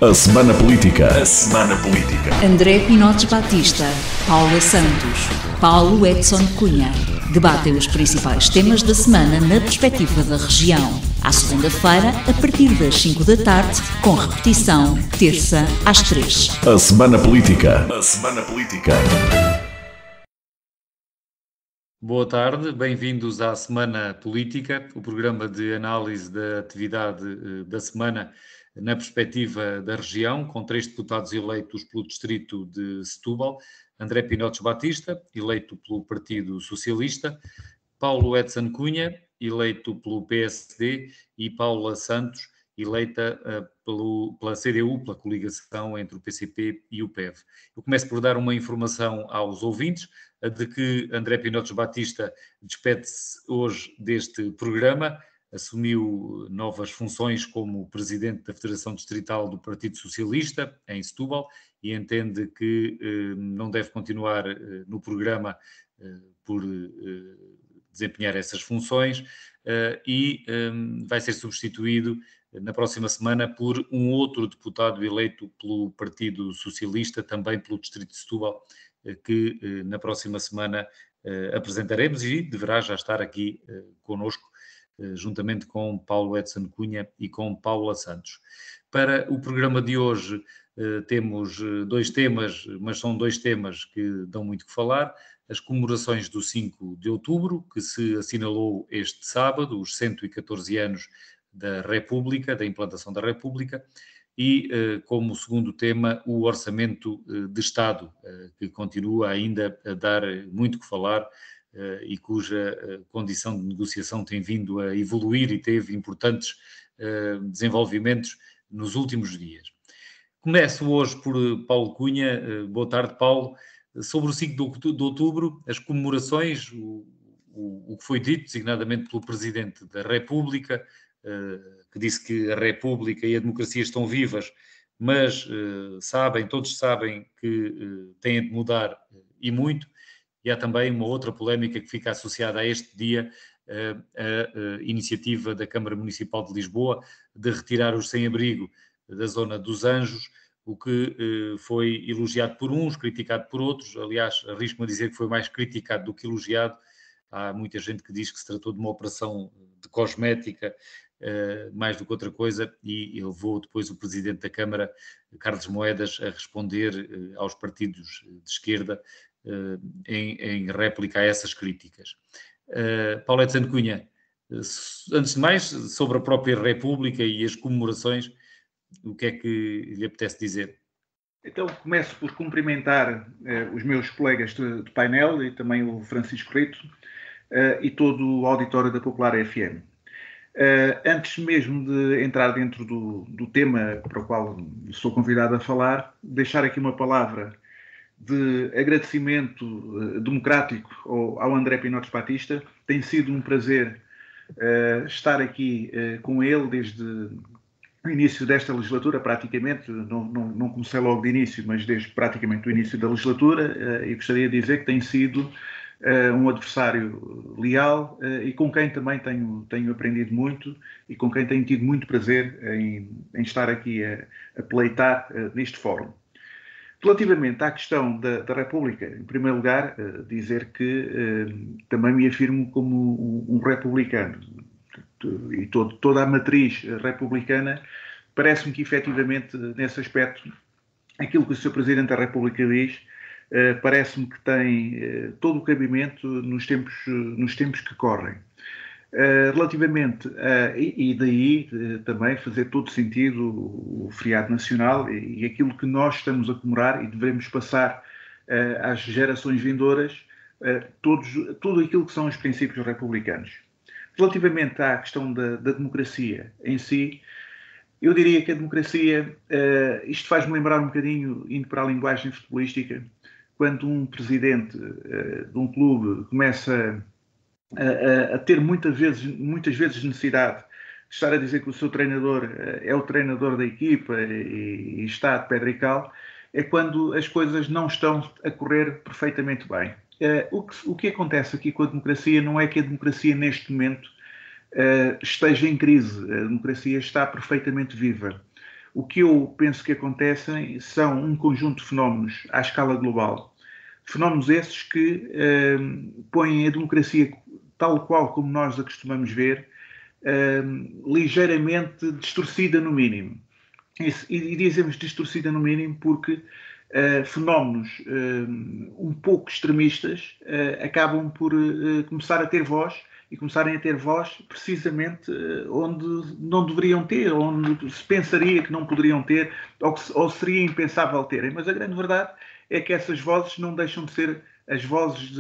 A Semana Política. A Semana Política. André Pinotes Batista, Paula Santos, Paulo Edson Cunha. Debatem os principais temas da semana na perspectiva da região. À segunda-feira, a partir das 5 da tarde, com repetição, terça às 3. A Semana Política. A Semana Política. Boa tarde, bem-vindos à Semana Política, o programa de análise da atividade da semana na perspectiva da região, com 3 deputados eleitos pelo distrito de Setúbal: André Pinotes Batista, eleito pelo Partido Socialista; Paulo Edson Cunha, eleito pelo PSD; e Paula Santos, eleita pela CDU, pela coligação entre o PCP e o PEV. Eu começo por dar uma informação aos ouvintes, a de que André Pinotes Batista despede-se hoje deste programa, assumiu novas funções como presidente da Federação Distrital do Partido Socialista, em Setúbal, e entende que não deve continuar no programa por desempenhar essas funções, e vai ser substituído na próxima semana por um outro deputado eleito pelo Partido Socialista, também pelo distrito de Setúbal, que na próxima semana apresentaremos, e deverá já estar aqui connosco, juntamente com Paulo Edson Cunha e com Paula Santos. Para o programa de hoje temos 2 temas, mas são 2 temas que dão muito que falar: as comemorações do 5 de outubro, que se assinalou este sábado, os 114 anos da República, da implantação da República, e como segundo tema o Orçamento de Estado, que continua ainda a dar muito que falar, e cuja condição de negociação tem vindo a evoluir e teve importantes desenvolvimentos nos últimos dias. Começo hoje por Paulo Cunha. Boa tarde, Paulo. Sobre o 5 de outubro, as comemorações, o que foi dito, designadamente pelo Presidente da República, que disse que a República e a democracia estão vivas, mas todos sabem que têm de mudar, e muito. E há também uma outra polémica que fica associada a este dia, a iniciativa da Câmara Municipal de Lisboa de retirar os sem-abrigo da zona dos Anjos, o que foi elogiado por uns, criticado por outros. Aliás, arrisco-me a dizer que foi mais criticado do que elogiado. Há muita gente que diz que se tratou de uma operação de cosmética, mais do que outra coisa, e levou depois o Presidente da Câmara, Carlos Moedas, a responder aos partidos de esquerda em réplica a essas críticas. Paulo Edson Cunha, antes de mais, sobre a própria República e as comemorações, o que é que lhe apetece dizer? Então, começo por cumprimentar os meus colegas de painel e também o Francisco Rito e todo o auditório da Popular FM. Antes mesmo de entrar dentro do tema para o qual sou convidado a falar, deixar aqui uma palavra de agradecimento democrático ao André Pinotes Batista. Tem sido um prazer estar aqui com ele desde o início desta legislatura, praticamente. Não comecei logo de início, mas desde praticamente o início da legislatura, e gostaria de dizer que tem sido um adversário leal e com quem também tenho aprendido muito e com quem tenho tido muito prazer em estar aqui a pleitar neste fórum. Relativamente à questão da República, em primeiro lugar, dizer que também me afirmo como um republicano, e toda a matriz republicana parece-me que, efetivamente, nesse aspecto, aquilo que o Sr. Presidente da República diz, parece-me que tem todo o cabimento nos tempos que correm. Relativamente e daí também fazer todo sentido o feriado nacional e aquilo que nós estamos a comemorar e devemos passar às gerações vindouras, tudo aquilo que são os princípios republicanos. Relativamente à questão da democracia em si, eu diria que a democracia, isto faz-me lembrar um bocadinho, indo para a linguagem futebolística, quando um presidente de um clube começa a ter muitas vezes necessidade de estar a dizer que o seu treinador é o treinador da equipa e está de pedra e cal, é quando as coisas não estão a correr perfeitamente bem. O que acontece aqui com a democracia não é que a democracia neste momento esteja em crise. A democracia está perfeitamente viva. O que eu penso que acontecem são um conjunto de fenómenos à escala global. Fenómenos esses que põem a democracia tal qual como nós a costumamos ver, ligeiramente distorcida no mínimo. E dizemos distorcida no mínimo porque fenómenos um pouco extremistas acabam por começar a ter voz, e começarem a ter voz precisamente onde não deveriam ter, onde se pensaria que não poderiam ter, ou seria impensável terem. Mas a grande verdade é que essas vozes não deixam de ser as vozes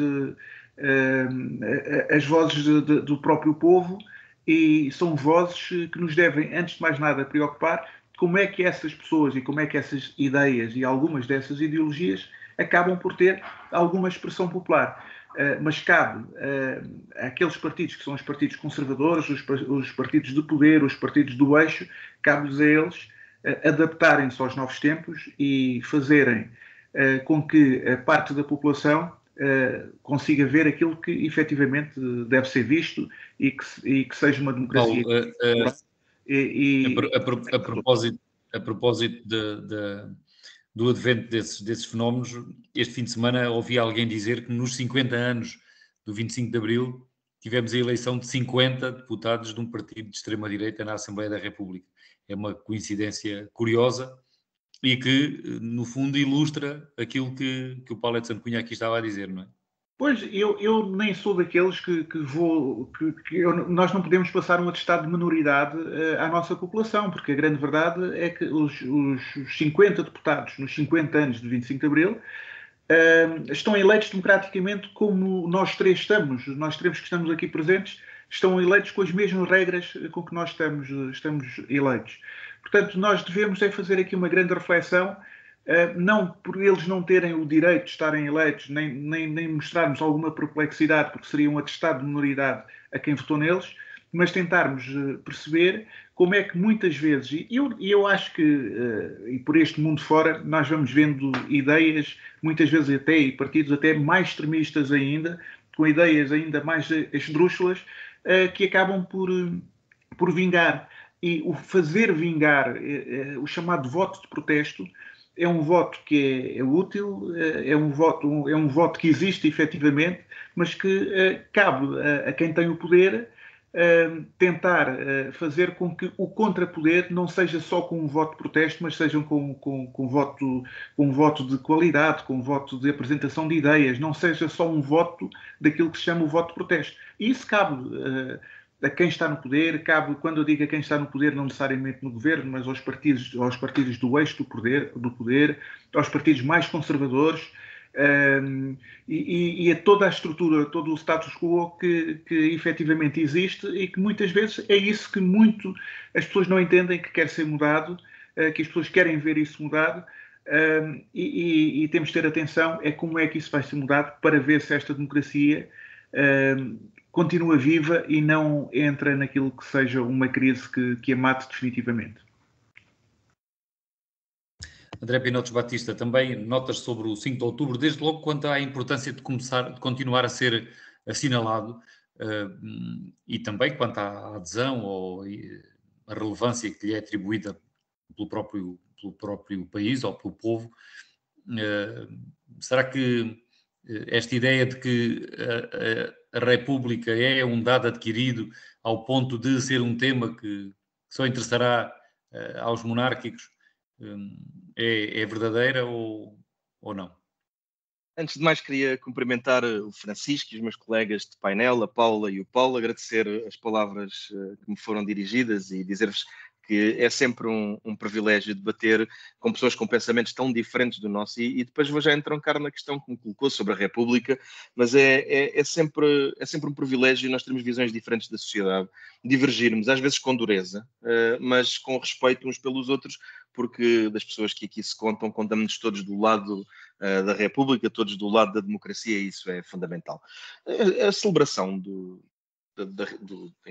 do próprio povo, e são vozes que nos devem, antes de mais nada, preocupar como é que essas pessoas e como é que essas ideias e algumas dessas ideologias acabam por ter alguma expressão popular. Mas cabe àqueles partidos que são os partidos conservadores, os partidos de poder, os partidos do eixo, cabe-lhes a eles adaptarem-se aos novos tempos e fazerem com que a parte da população consiga ver aquilo que efetivamente deve ser visto e que seja uma democracia. A propósito do advento desses fenómenos, este fim de semana ouvi alguém dizer que nos 50 anos do 25 de Abril tivemos a eleição de 50 deputados de um partido de extrema-direita na Assembleia da República. É uma coincidência curiosa e que, no fundo, ilustra aquilo que o Paulo Edson Cunha aqui estava a dizer, não é? Pois, eu nem sou daqueles nós não podemos passar um atestado de minoridade à nossa população, porque a grande verdade é que os 50 deputados nos 50 anos de 25 de Abril estão eleitos democraticamente como nós três que estamos aqui presentes, estão eleitos com as mesmas regras com que nós estamos eleitos. Portanto, nós devemos fazer aqui uma grande reflexão, não por eles não terem o direito de estarem eleitos, nem mostrarmos alguma perplexidade, porque seria um atestado de minoridade a quem votou neles, mas tentarmos perceber como é que muitas vezes, e eu acho que, e por este mundo fora, nós vamos vendo ideias, muitas vezes até, e partidos até mais extremistas ainda, com ideias ainda mais esdrúxulas, que acabam por vingar. E o fazer vingar, o chamado voto de protesto, é um voto que é útil, é um voto que existe efetivamente, mas que cabe a quem tem o poder tentar fazer com que o contrapoder não seja só com um voto de protesto, mas seja com um voto de qualidade, com um voto de apresentação de ideias, não seja só um voto daquilo que se chama o voto de protesto. E isso cabe a quem está no poder, cabe, quando eu digo a quem está no poder, não necessariamente no governo, mas aos partidos do eixo do poder, aos partidos mais conservadores, e a toda a estrutura, todo o status quo que efetivamente existe, e que muitas vezes é isso que as pessoas não entendem que quer ser mudado, que as pessoas querem ver isso mudado, e temos de ter atenção como é que isso vai ser mudado, para ver se esta democracia continua viva e não entra naquilo que seja uma crise que a mate definitivamente. André Pinotes Batista, também notas sobre o 5 de outubro, desde logo quanto à importância de continuar a ser assinalado, e também quanto à adesão ou a relevância que lhe é atribuída pelo próprio país ou pelo povo. Será que esta ideia de que a República é um dado adquirido ao ponto de ser um tema que só interessará aos monárquicos é verdadeira ou não? Antes de mais, queria cumprimentar o Francisco e os meus colegas de painel, a Paula e o Paulo, agradecer as palavras que me foram dirigidas e dizer-vos que é sempre um privilégio debater com pessoas com pensamentos tão diferentes do nosso, e depois vou já entroncar na questão que me colocou sobre a República, mas é sempre um privilégio nós termos visões diferentes da sociedade, divergirmos, às vezes com dureza, mas com respeito uns pelos outros, porque das pessoas que aqui se contamos todos do lado da República, todos do lado da democracia, e isso é fundamental. A celebração da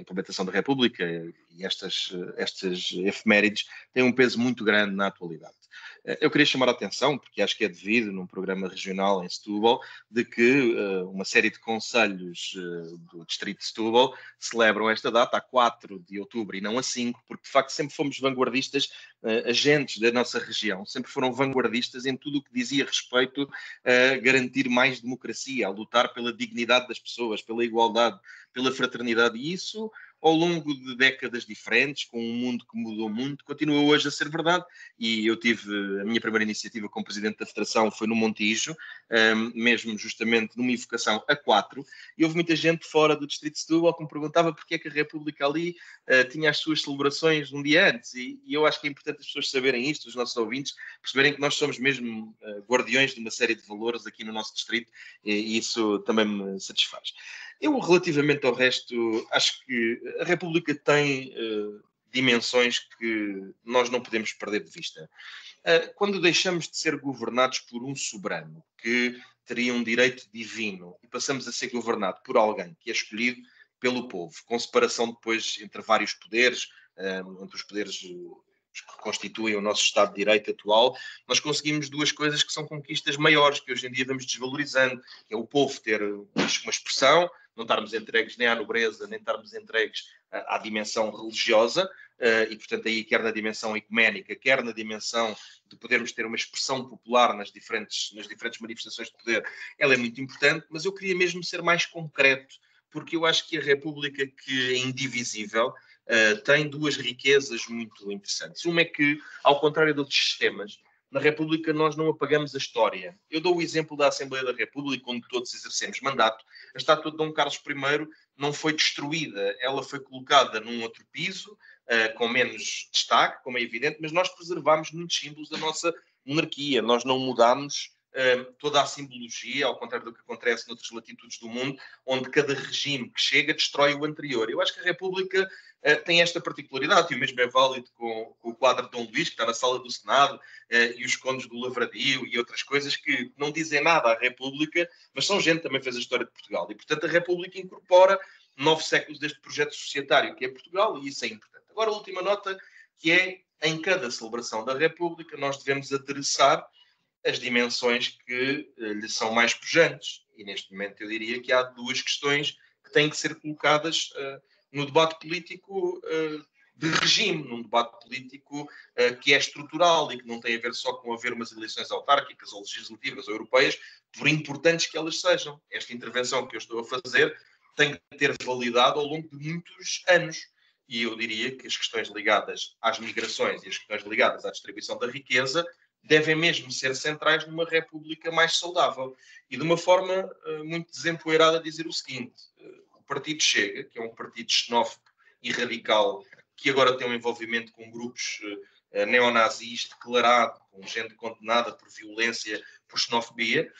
implementação da República e estas efemérides têm um peso muito grande na atualidade. Eu queria chamar a atenção, porque acho que é devido, num programa regional em Setúbal, de que uma série de concelhos do distrito de Setúbal celebram esta data a 4 de outubro e não a 5, porque de facto sempre fomos vanguardistas, agentes da nossa região, sempre foram vanguardistas em tudo o que dizia respeito a garantir mais democracia, a lutar pela dignidade das pessoas, pela igualdade, pela fraternidade, e isso ao longo de décadas diferentes, com um mundo que mudou muito, continua hoje a ser verdade. E eu tive a minha primeira iniciativa como presidente da Federação foi no Montijo, mesmo justamente numa evocação a 4, e houve muita gente fora do distrito de Setúbal que me perguntava porque é que a República ali tinha as suas celebrações um dia antes, e eu acho que é importante as pessoas saberem isto, os nossos ouvintes, perceberem que nós somos mesmo guardiões de uma série de valores aqui no nosso distrito, e isso também me satisfaz. Eu, relativamente ao resto, acho que a República tem dimensões que nós não podemos perder de vista. Quando deixamos de ser governados por um soberano que teria um direito divino e passamos a ser governado por alguém que é escolhido pelo povo, com separação depois entre vários poderes, entre os poderes que constituem o nosso Estado de Direito atual, nós conseguimos duas coisas que são conquistas maiores, que hoje em dia vamos desvalorizando, que é o povo ter uma expressão, não estarmos entregues nem à nobreza, nem estarmos entregues à dimensão religiosa, e portanto aí quer na dimensão ecuménica, quer na dimensão de podermos ter uma expressão popular nas diferentes manifestações de poder, ela é muito importante, mas eu queria mesmo ser mais concreto, porque eu acho que a República, que é indivisível, tem duas riquezas muito interessantes. Uma é que, ao contrário de outros sistemas, na República nós não apagamos a história. Eu dou o exemplo da Assembleia da República, onde todos exercemos mandato. A estátua de Dom Carlos I não foi destruída, ela foi colocada num outro piso, com menos destaque, como é evidente, mas nós preservámos muitos símbolos da nossa monarquia. Nós não mudámos toda a simbologia, ao contrário do que acontece noutras latitudes do mundo, onde cada regime que chega destrói o anterior. Eu acho que a República tem esta particularidade, e o mesmo é válido com o quadro de Dom Luís, que está na sala do Senado, e os condes do Lavradio e outras coisas que não dizem nada à República, mas são gente que também fez a história de Portugal. E, portanto, a República incorpora 9 séculos deste projeto societário que é Portugal, e isso é importante. Agora, a última nota, que é, em cada celebração da República, nós devemos adereçar as dimensões que lhe são mais pujantes. E, neste momento, eu diria que há duas questões que têm que ser colocadas no debate político de regime, num debate político que é estrutural e que não tem a ver só com haver umas eleições autárquicas ou legislativas ou europeias, por importantes que elas sejam. Esta intervenção que eu estou a fazer tem que ter validade ao longo de muitos anos. E eu diria que as questões ligadas às migrações e as questões ligadas à distribuição da riqueza devem mesmo ser centrais numa república mais saudável. E de uma forma muito desempoeirada dizer o seguinte: o Partido Chega, que é um partido xenófobo e radical, que agora tem um envolvimento com grupos neonazis declarado, com gente condenada por violência, por xenofobia,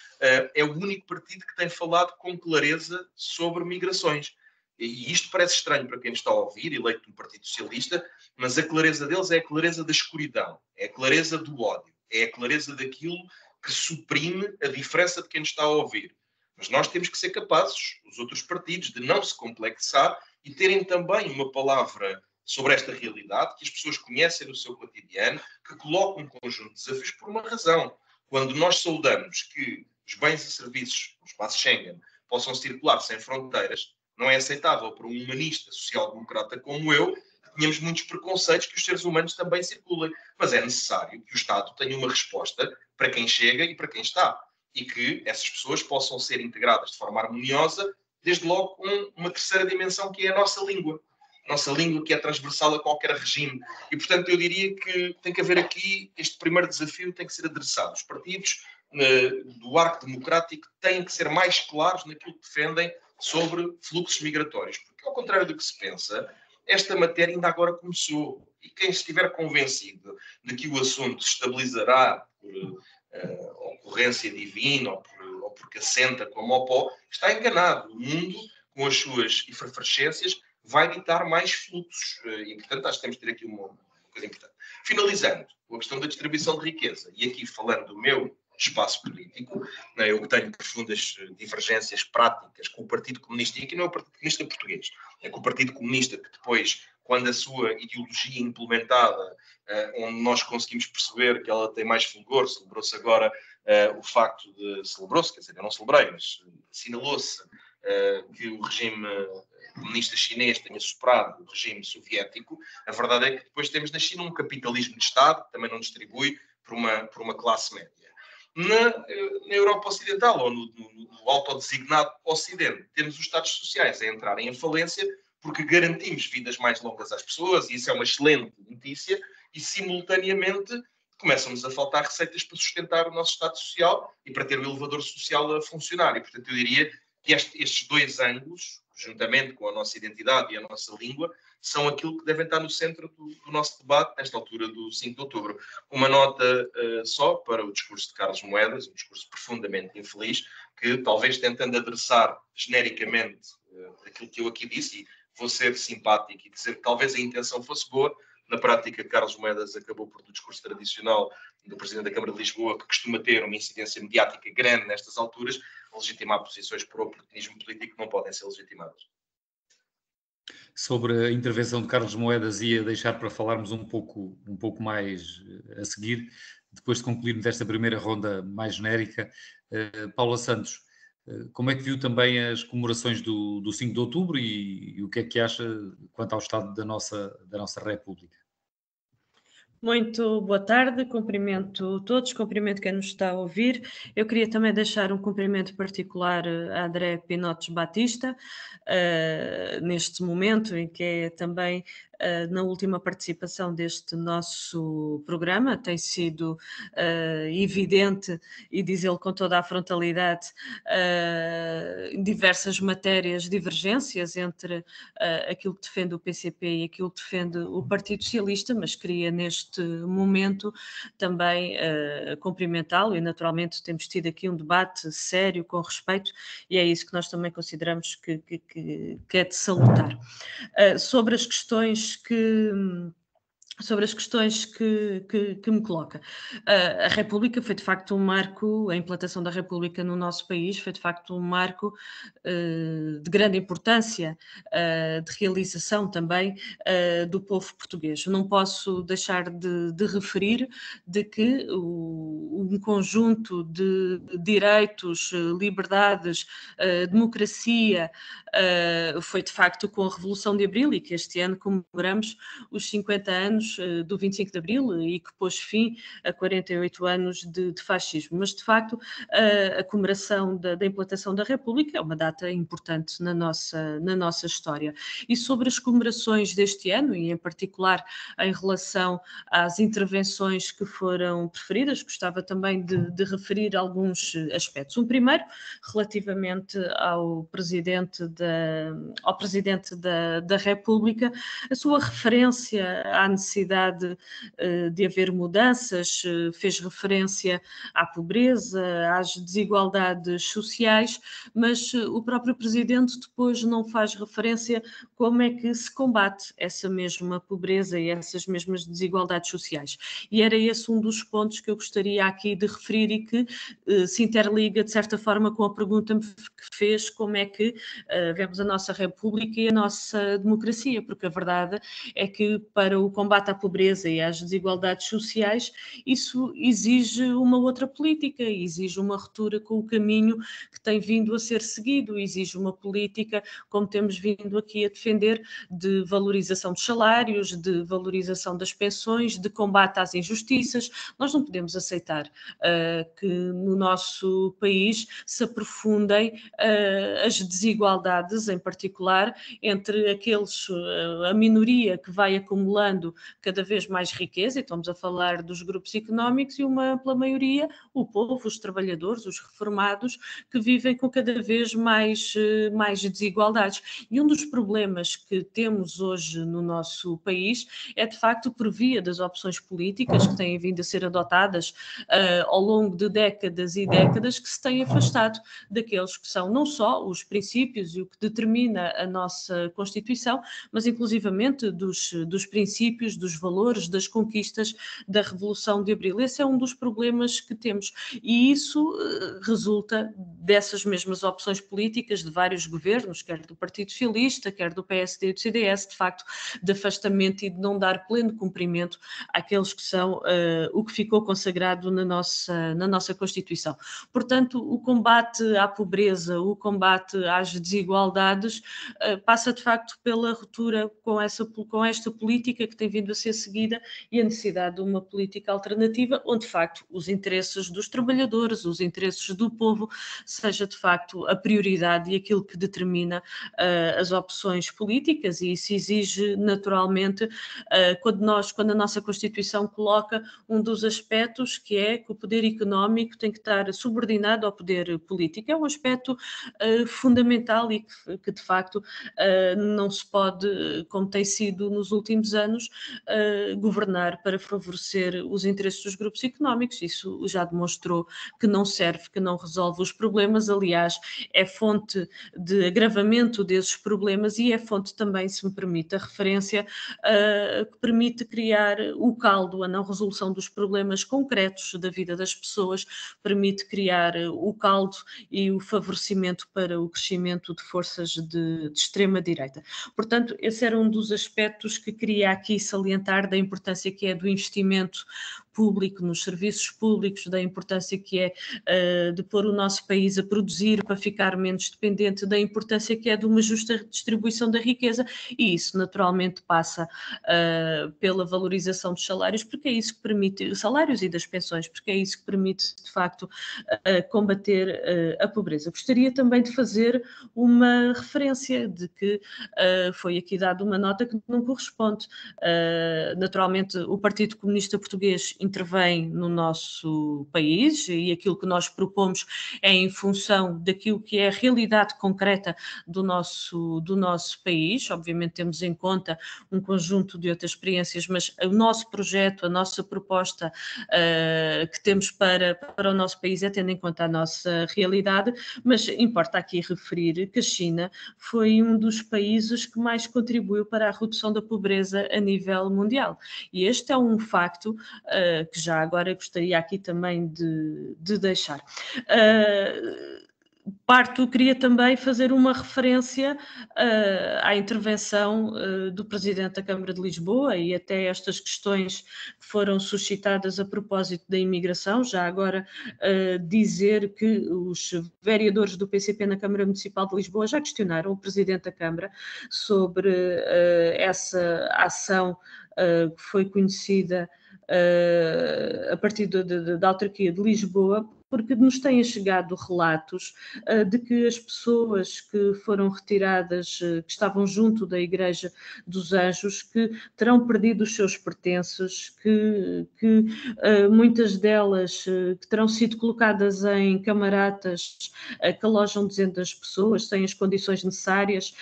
é o único partido que tem falado com clareza sobre migrações. E isto parece estranho para quem está a ouvir, eleito no Partido Socialista, mas a clareza deles é a clareza da escuridão, é a clareza do ódio, é a clareza daquilo que suprime a diferença de quem nos está a ouvir. Mas nós temos que ser capazes, os outros partidos, de não se complexar e terem também uma palavra sobre esta realidade, que as pessoas conhecem no seu cotidiano, que colocam um conjunto de desafios por uma razão. Quando nós saudamos que os bens e serviços no espaço Schengen possam circular sem fronteiras, não é aceitável para um humanista social-democrata como eu que tenhamos muitos preconceitos que os seres humanos também circulem. Mas é necessário que o Estado tenha uma resposta para quem chega e para quem está. E que essas pessoas possam ser integradas de forma harmoniosa, desde logo com uma terceira dimensão, que é a nossa língua. Nossa língua, que é transversal a qualquer regime. E, portanto, eu diria que tem que haver aqui, este primeiro desafio tem que ser adressado. Os partidos do arco democrático têm que ser mais claros naquilo que defendem sobre fluxos migratórios. Porque, ao contrário do que se pensa, esta matéria ainda agora começou. E quem estiver convencido de que o assunto se estabilizará por ocorrência divina ou porque assenta como ao pó, está enganado. O mundo, com as suas efervescências, vai ditar mais fluxos. E, portanto, acho que temos de ter aqui uma coisa importante. Finalizando, com a questão da distribuição de riqueza, e aqui falando do meu espaço político, eu tenho profundas divergências práticas com o Partido Comunista, e aqui não é o Partido Comunista português, é com o Partido Comunista que depois quando a sua ideologia implementada, onde nós conseguimos perceber que ela tem mais fulgor, celebrou-se agora o facto de... Celebrou-se, quer dizer, eu não celebrei, mas assinalou-se que o regime comunista chinês tenha superado o regime soviético. A verdade é que depois temos na China um capitalismo de Estado, que também não distribui por uma classe média. Na Europa Ocidental, ou no autodesignado Ocidente, temos os Estados sociais a entrarem em falência porque garantimos vidas mais longas às pessoas, e isso é uma excelente notícia, e simultaneamente começam-nos a faltar receitas para sustentar o nosso Estado Social e para ter o elevador social a funcionar. E, portanto, eu diria que estes dois ângulos, juntamente com a nossa identidade e a nossa língua, são aquilo que devem estar no centro do nosso debate nesta altura do 5 de outubro. Uma nota só para o discurso de Carlos Moedas, um discurso profundamente infeliz, que talvez tentando adressar genericamente aquilo que eu aqui disse, e vou ser simpático e dizer que talvez a intenção fosse boa, na prática Carlos Moedas acabou por, no discurso tradicional do Presidente da Câmara de Lisboa, que costuma ter uma incidência mediática grande nestas alturas, legitimar posições por oportunismo político que não podem ser legitimadas. Sobre a intervenção de Carlos Moedas, ia deixar para falarmos um pouco mais a seguir, depois de concluirmos esta primeira ronda mais genérica. Paula Santos, como é que viu também as comemorações do 5 de outubro e o que é que acha quanto ao estado da nossa República? Muito boa tarde, cumprimento todos, cumprimento quem nos está a ouvir. Eu queria também deixar um cumprimento particular a André Pinotes Batista, neste momento em que é também na última participação deste nosso programa. Tem sido evidente, e diz-lo com toda a frontalidade, em diversas matérias, divergências entre aquilo que defende o PCP e aquilo que defende o Partido Socialista, mas queria neste momento também cumprimentá-lo, e naturalmente temos tido aqui um debate sério, com respeito, e é isso que nós também consideramos que é de salutar. Sobre as questões que me coloca. A República foi de facto um marco, a implantação da República no nosso país foi de facto um marco de grande importância, de realização também do povo português. Não posso deixar de referir de que um conjunto de direitos, liberdades, democracia, foi de facto com a Revolução de Abril, e que este ano comemoramos os 50 anos do 25 de Abril e que pôs fim a 48 anos de fascismo. Mas, de facto, a comemoração da implantação da República é uma data importante na nossa história. E sobre as comemorações deste ano, e em particular em relação às intervenções que foram preferidas, gostava também de referir alguns aspectos. Um primeiro, relativamente ao Presidente da República, a sua referência à necessidade de haver mudanças, fez referência à pobreza, às desigualdades sociais, mas o próprio Presidente depois não faz referência como é que se combate essa mesma pobreza e essas mesmas desigualdades sociais. E era esse um dos pontos que eu gostaria aqui de referir e que se interliga, de certa forma, com a pergunta que fez, como é que vemos a nossa República e a nossa democracia, porque a verdade é que para o combate à pobreza e às desigualdades sociais, isso exige uma outra política, exige uma ruptura com o caminho que tem vindo a ser seguido, exige uma política, como temos vindo aqui a defender, de valorização dos salários, de valorização das pensões, de combate às injustiças. Nós não podemos aceitar que no nosso país se aprofundem as desigualdades, em particular entre a minoria que vai acumulando cada vez mais riqueza, e estamos a falar dos grupos económicos, e uma ampla maioria, o povo, os trabalhadores, os reformados, que vivem com cada vez mais desigualdades. E um dos problemas que temos hoje no nosso país é, de facto, por via das opções políticas que têm vindo a ser adotadas ao longo de décadas e décadas, que se têm afastado daqueles que são não só os princípios e o que determina a nossa Constituição, mas inclusivamente dos princípios, dos valores, das conquistas da Revolução de Abril. Esse é um dos problemas que temos e isso resulta dessas mesmas opções políticas de vários governos, quer do Partido Socialista, quer do PSD e do CDS, de facto, de afastamento e de não dar pleno cumprimento àqueles que são o que ficou consagrado na nossa Constituição. Portanto, o combate à pobreza, o combate às desigualdades passa de facto pela ruptura com esta política que tem vindo a ser seguida e a necessidade de uma política alternativa onde de facto os interesses dos trabalhadores, os interesses do povo seja de facto a prioridade e aquilo que determina as opções políticas, e isso exige naturalmente quando a nossa Constituição coloca um dos aspectos que é que o poder económico tem que estar subordinado ao poder político. É um aspecto fundamental e que de facto não se pode, como tem sido nos últimos anos, governar para favorecer os interesses dos grupos económicos. Isso já demonstrou que não serve, que não resolve os problemas, aliás, é fonte de agravamento desses problemas e é fonte também, se me permite a referência, que permite criar o caldo, a não resolução dos problemas concretos da vida das pessoas, permite criar o caldo e o favorecimento para o crescimento de forças de extrema-direita. Portanto, esse era um dos aspectos que queria aqui salientar da importância que é do investimento público, nos serviços públicos, da importância que é de pôr o nosso país a produzir para ficar menos dependente, da importância que é de uma justa distribuição da riqueza, e isso naturalmente passa pela valorização dos salários, porque é isso que permite, os salários e das pensões, porque é isso que permite de facto combater a pobreza. Gostaria também de fazer uma referência de que foi aqui dada uma nota que não corresponde. Naturalmente o Partido Comunista Português intervém no nosso país e aquilo que nós propomos é em função daquilo que é a realidade concreta do nosso país. Obviamente temos em conta um conjunto de outras experiências, mas o nosso projeto, a nossa proposta que temos para o nosso país é tendo em conta a nossa realidade, mas importa aqui referir que a China foi um dos países que mais contribuiu para a redução da pobreza a nível mundial. E este é um facto que já agora gostaria aqui também de deixar. Queria também fazer uma referência à intervenção do Presidente da Câmara de Lisboa e até estas questões que foram suscitadas a propósito da imigração. Já agora dizer que os vereadores do PCP na Câmara Municipal de Lisboa já questionaram o Presidente da Câmara sobre essa ação que foi conhecida a partir da autarquia de Lisboa, porque nos têm chegado relatos de que as pessoas que foram retiradas, que estavam junto da Igreja dos Anjos, que terão perdido os seus pertences, que muitas delas que terão sido colocadas em camaratas que alojam 200 pessoas, sem as condições necessárias,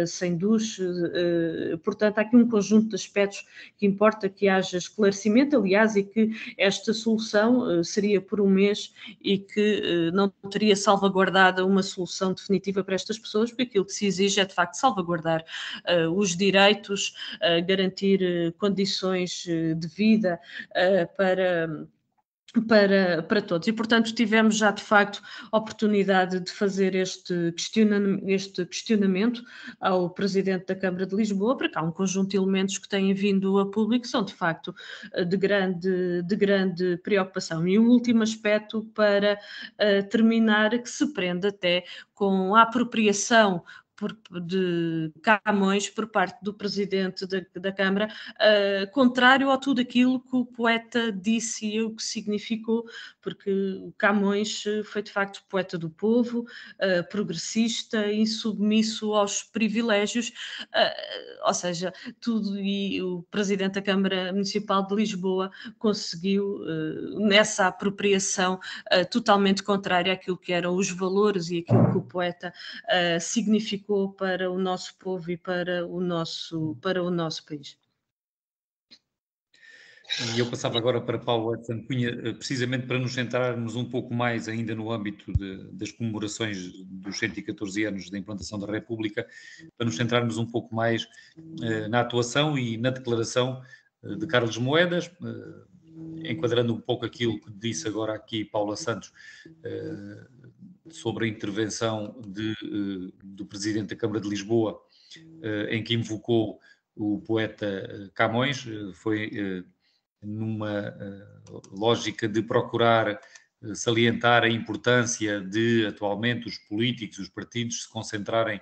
sem duche. Portanto, há aqui um conjunto de aspectos que importa que haja esclarecimento, aliás, e que esta solução seria por um mês e que não teria salvaguardada uma solução definitiva para estas pessoas, porque aquilo que se exige é de facto salvaguardar os direitos, garantir condições de vida para todos. E, portanto, tivemos já, de facto, a oportunidade de fazer este questionamento ao Presidente da Câmara de Lisboa, porque há um conjunto de elementos que têm vindo a público que são, de facto, de grande preocupação. E um último aspecto para terminar, que se prende até com a apropriação de Camões por parte do Presidente da Câmara, contrário a tudo aquilo que o poeta disse e o que significou, porque o Camões foi de facto poeta do povo, progressista, insubmisso aos privilégios, ou seja, tudo, e o Presidente da Câmara Municipal de Lisboa conseguiu, nessa apropriação totalmente contrária àquilo que eram os valores e aquilo que o poeta significou para o nosso povo e para o nosso país. E eu passava agora para Paulo Edson Cunha, precisamente para nos centrarmos um pouco mais ainda no âmbito das comemorações dos 114 anos da implantação da República, para nos centrarmos um pouco mais na atuação e na declaração de Carlos Moedas, enquadrando um pouco aquilo que disse agora aqui Paula Santos sobre a intervenção do Presidente da Câmara de Lisboa, em que invocou o poeta Camões. Foi numa lógica de procurar salientar a importância de, atualmente, os políticos, os partidos se concentrarem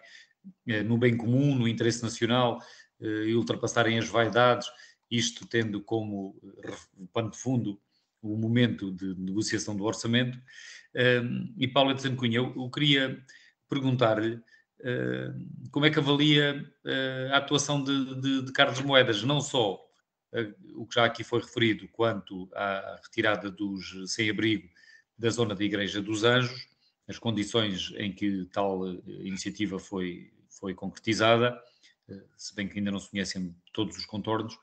no bem comum, no interesse nacional e ultrapassarem as vaidades, isto tendo como pano de fundo o momento de negociação do orçamento. E Paula de Santo Cunha, eu queria perguntar-lhe como é que avalia a atuação de Carlos Moedas, não só o que já aqui foi referido quanto à retirada dos sem-abrigo da zona da Igreja dos Anjos, as condições em que tal iniciativa foi concretizada, se bem que ainda não se conhecem todos os contornos,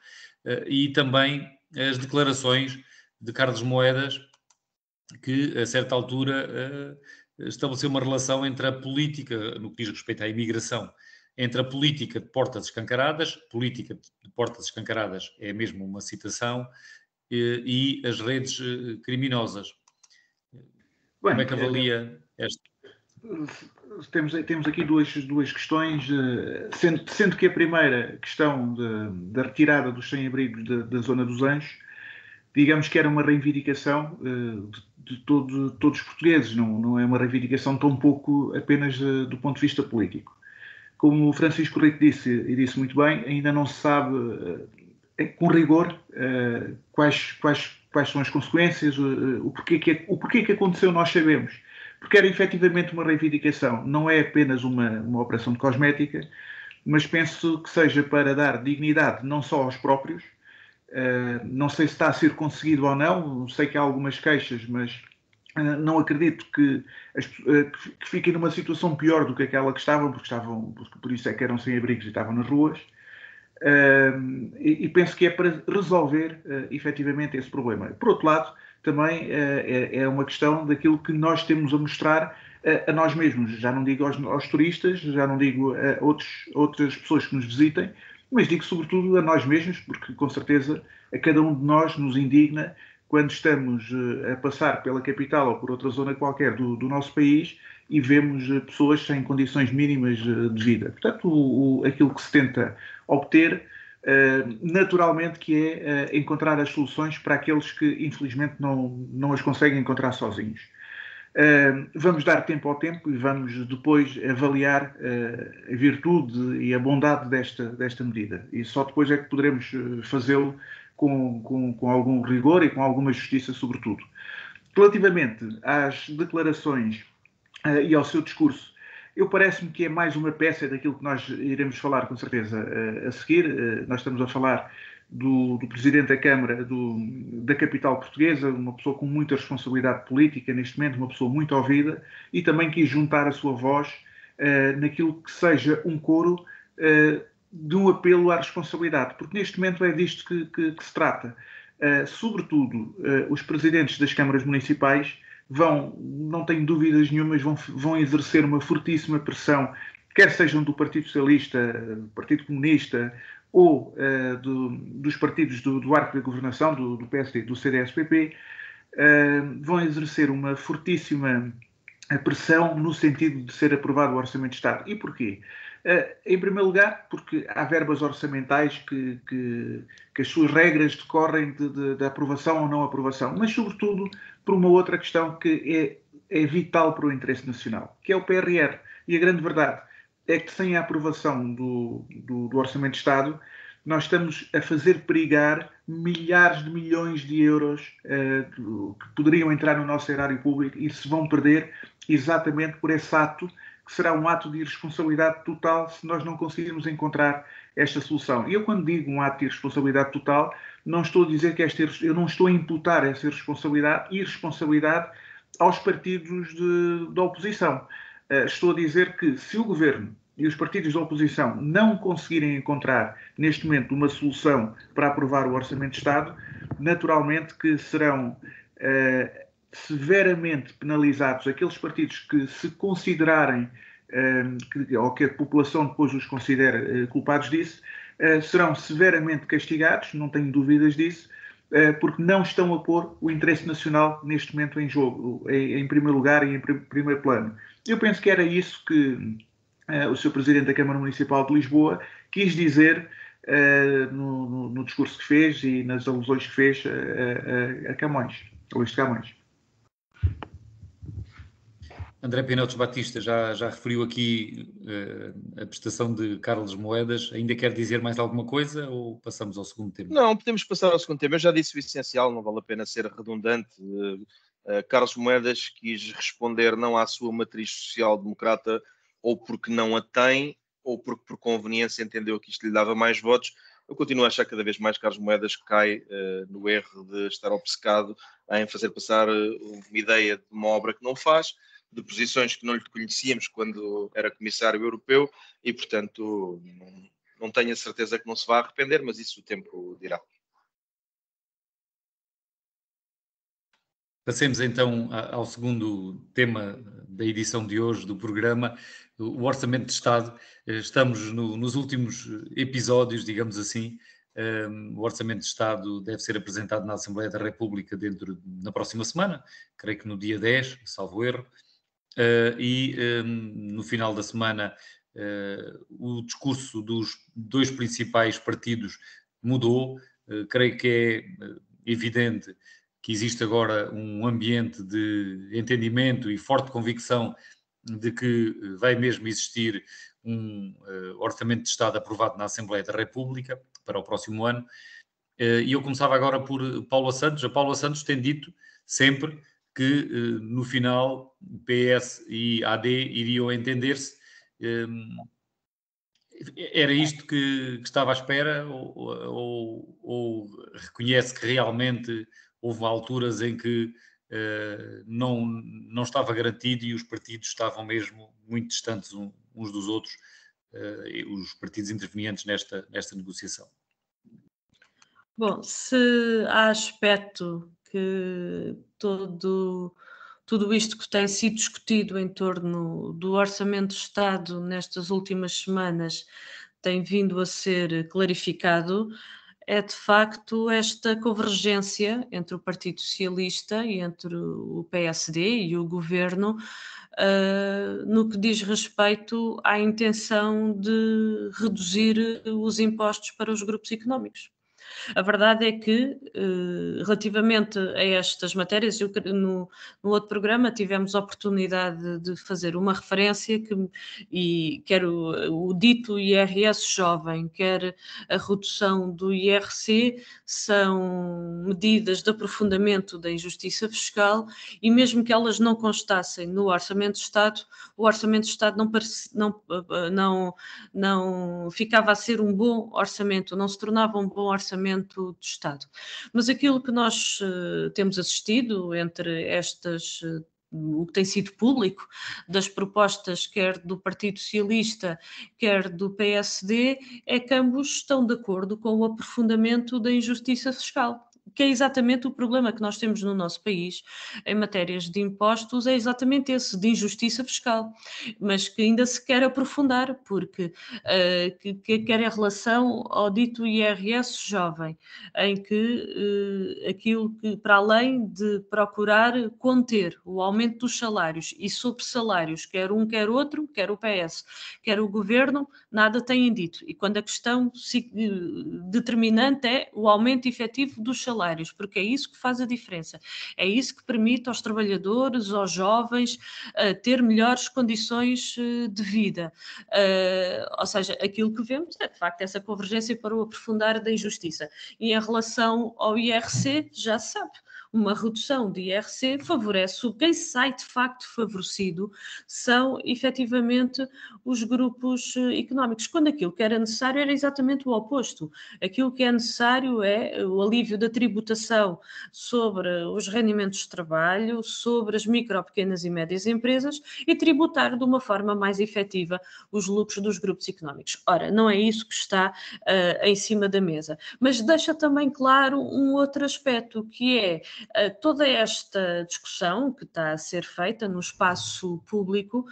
e também as declarações de Carlos Moedas, que a certa altura estabeleceu uma relação entre a política, no que diz respeito à imigração, entre a política de portas escancaradas, política de portas escancaradas é mesmo uma citação, e as redes criminosas. Como é que avalia esta? Temos aqui duas questões, sendo que a primeira questão da retirada dos sem-abrigos da Zona dos Anjos, digamos que era uma reivindicação de todos os portugueses, não é uma reivindicação tão pouco apenas do ponto de vista político. Como o Francisco Rito disse, e disse muito bem, ainda não se sabe com rigor quais são as consequências, o porquê que aconteceu, nós sabemos. Porque era efetivamente uma reivindicação, não é apenas uma operação de cosmética, mas penso que seja para dar dignidade não só aos próprios, não sei se está a ser conseguido ou não, sei que há algumas queixas, mas não acredito que fiquem numa situação pior do que aquela que estavam, porque por isso é que eram sem abrigos e estavam nas ruas, e penso que é para resolver efetivamente esse problema. Por outro lado, também é uma questão daquilo que nós temos a mostrar a nós mesmos, já não digo aos turistas, já não digo a outras pessoas que nos visitem, mas digo sobretudo a nós mesmos, porque com certeza a cada um de nós nos indigna quando estamos a passar pela capital ou por outra zona qualquer do nosso país e vemos pessoas sem condições mínimas de vida. Portanto, aquilo que se tenta obter, naturalmente, que é encontrar as soluções para aqueles que, infelizmente, não as conseguem encontrar sozinhos. Vamos dar tempo ao tempo e vamos depois avaliar a virtude e a bondade desta medida. E só depois é que poderemos fazê-lo com algum rigor e com alguma justiça, sobretudo. Relativamente às declarações e ao seu discurso, parece-me que é mais uma peça daquilo que nós iremos falar, com certeza, a seguir. Nós estamos a falar do Presidente da Câmara da capital portuguesa, uma pessoa com muita responsabilidade política neste momento, uma pessoa muito ouvida, e também quis juntar a sua voz naquilo que seja um coro de um apelo à responsabilidade, porque neste momento é disto que se trata. Sobretudo, os presidentes das câmaras municipais não tenho dúvidas nenhumas, vão exercer uma fortíssima pressão, quer sejam do Partido Socialista, do Partido Comunista, ou dos partidos do arco da governação, do PSD, do CDS-PP, vão exercer uma fortíssima pressão no sentido de ser aprovado o Orçamento de Estado. E porquê? Em primeiro lugar, porque há verbas orçamentais que as suas regras decorrem da aprovação ou não aprovação, mas sobretudo por uma outra questão que é vital para o interesse nacional, que é o PRR. E a grande verdade é que sem a aprovação do Orçamento de Estado, nós estamos a fazer perigar milhares de milhões de euros que poderiam entrar no nosso erário público e se vão perder exatamente por esse ato, que será um ato de irresponsabilidade total se nós não conseguirmos encontrar esta solução. E eu, quando digo um ato de irresponsabilidade total, não estou a dizer que eu não estou a imputar essa irresponsabilidade aos partidos da oposição. Estou a dizer que se o Governo e os partidos da oposição não conseguirem encontrar, neste momento, uma solução para aprovar o Orçamento de Estado, naturalmente que serão severamente penalizados aqueles partidos que se considerarem, ou que a população depois os considere culpados disso, serão severamente castigados, não tenho dúvidas disso, porque não estão a pôr o interesse nacional neste momento em jogo, em primeiro lugar e em primeiro plano. Eu penso que era isso que o Sr. Presidente da Câmara Municipal de Lisboa quis dizer no discurso que fez e nas alusões que fez a Camões, a Luís de Camões. André Pinotes Batista já referiu aqui a prestação de Carlos Moedas. Ainda quer dizer mais alguma coisa ou passamos ao segundo tema? Não, podemos passar ao segundo tema. Eu já disse o essencial, não vale a pena ser redundante. Carlos Moedas quis responder não à sua matriz social-democrata ou porque não a tem ou porque por conveniência entendeu que isto lhe dava mais votos. Eu continuo a achar que cada vez mais Carlos Moedas cai no erro de estar obcecado em fazer passar uma ideia de uma obra que não faz, de posições que não lhe conhecíamos quando era comissário europeu e, portanto, não tenho a certeza que não se vá arrepender, mas isso o tempo dirá. Passemos então ao segundo tema da edição de hoje do programa, o Orçamento de Estado. Estamos nos últimos episódios, digamos assim. O Orçamento de Estado deve ser apresentado na Assembleia da República na próxima semana, creio que no dia 10, salvo erro. No final da semana o discurso dos dois principais partidos mudou. Creio que é evidente que existe agora um ambiente de entendimento e forte convicção de que vai mesmo existir um orçamento de Estado aprovado na Assembleia da República para o próximo ano. E eu começava agora por Paula Santos. A Paula Santos tem dito sempre que no final PS e AD iriam entender-se. Era isto que estava à espera ou reconhece que realmente houve alturas em que não estava garantido e os partidos estavam mesmo muito distantes uns dos outros, os partidos intervenientes nesta negociação? Bom, se há aspecto que tudo isto que tem sido discutido em torno do Orçamento de Estado nestas últimas semanas tem vindo a ser clarificado, é de facto esta convergência entre o Partido Socialista e entre o PSD e o Governo no que diz respeito à intenção de reduzir os impostos para os grupos económicos. A verdade é que, relativamente a estas matérias, no outro programa tivemos a oportunidade de fazer uma referência e quer o dito IRS jovem, quer a redução do IRC, são medidas de aprofundamento da injustiça fiscal e mesmo que elas não constassem no Orçamento de Estado, o Orçamento de Estado não ficava a ser um bom orçamento, não se tornava um bom orçamento de Estado. Mas aquilo que nós temos assistido entre o que tem sido público das propostas quer do Partido Socialista, quer do PSD, é que ambos estão de acordo com o aprofundamento da injustiça fiscal, que é exatamente o problema que nós temos no nosso país em matérias de impostos, é exatamente esse, de injustiça fiscal, mas que ainda se quer aprofundar, porque quer em relação ao dito IRS jovem, em que aquilo que, para além de procurar conter o aumento dos salários e sobre salários, quer um, quer outro, quer o PS, quer o Governo, nada têm dito. E quando a questão determinante é o aumento efetivo dos salários, porque é isso que faz a diferença, é isso que permite aos trabalhadores, aos jovens, ter melhores condições de vida. Ou seja, aquilo que vemos é de facto essa convergência para o aprofundar da injustiça. E em relação ao IRC, já se sabe, uma redução de IRC favorece quem sai de facto favorecido são efetivamente os grupos económicos, quando aquilo que era necessário era exatamente o oposto. Aquilo que é necessário é o alívio da tributação sobre os rendimentos de trabalho, sobre as micro, pequenas e médias empresas e tributar de uma forma mais efetiva os lucros dos grupos económicos. Ora, não é isso que está em cima da mesa, mas deixa também claro um outro aspecto, que é Toda esta discussão que está a ser feita no espaço público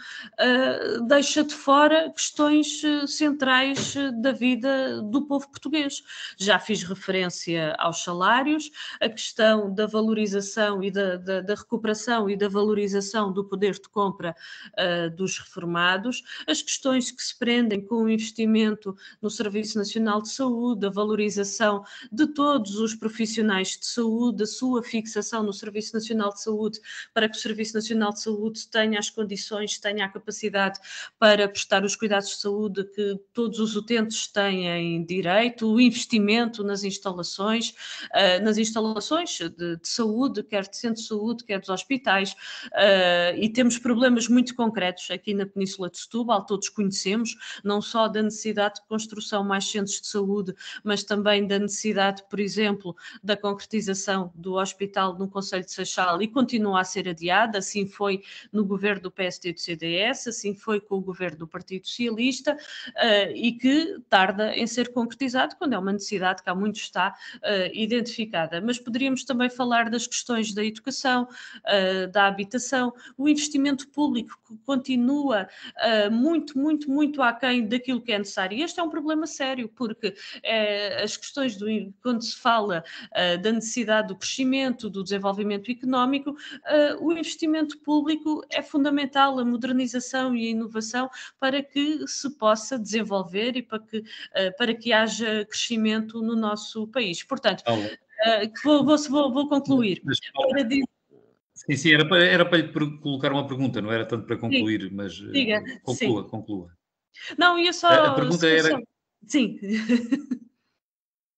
deixa de fora questões centrais da vida do povo português. Já fiz referência aos salários, a questão da valorização e da recuperação e da valorização do poder de compra dos reformados, as questões que se prendem com o investimento no Serviço Nacional de Saúde, a valorização de todos os profissionais de saúde, a sua fixação no Serviço Nacional de Saúde, para que o Serviço Nacional de Saúde tenha as condições, tenha a capacidade para prestar os cuidados de saúde que todos os utentes têm direito, o investimento nas instalações de saúde, quer de centros de saúde, quer dos hospitais, e temos problemas muito concretos aqui na Península de Setúbal, todos conhecemos, não só da necessidade de construção mais centros de saúde, mas também da necessidade, por exemplo, da concretização do hospital no Concelho de Seixal, e continua a ser adiada. Assim foi no governo do PSD e do CDS, assim foi com o governo do Partido Socialista, e que tarda em ser concretizado quando é uma necessidade que há muito está identificada. Mas poderíamos também falar das questões da educação, da habitação, o investimento público que continua muito aquém daquilo que é necessário. E este é um problema sério, porque as questões quando se fala da necessidade do crescimento, do desenvolvimento económico, o investimento público é fundamental, a modernização e a inovação para que se possa desenvolver e para que haja crescimento no nosso país. Portanto, vou concluir. Sim, era para lhe colocar uma pergunta, não era tanto para concluir, sim, mas diga, conclua. Não, ia só... A pergunta era... Sim.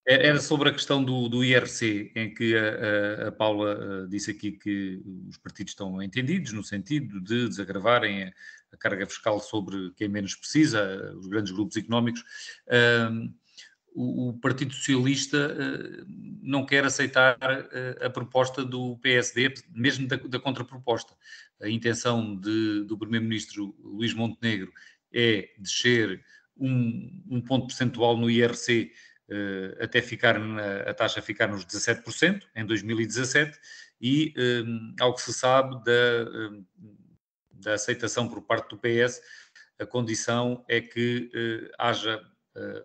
Era sobre a questão do IRC, em que a Paula disse aqui que os partidos estão entendidos no sentido de desagravarem a carga fiscal sobre quem menos precisa, os grandes grupos económicos. O Partido Socialista não quer aceitar a proposta do PSD, mesmo da contraproposta. A intenção do Primeiro-Ministro Luís Montenegro é descer um ponto percentual no IRC até a taxa ficar nos 17% em 2017 e, ao que se sabe da aceitação por parte do PS, a condição é que haja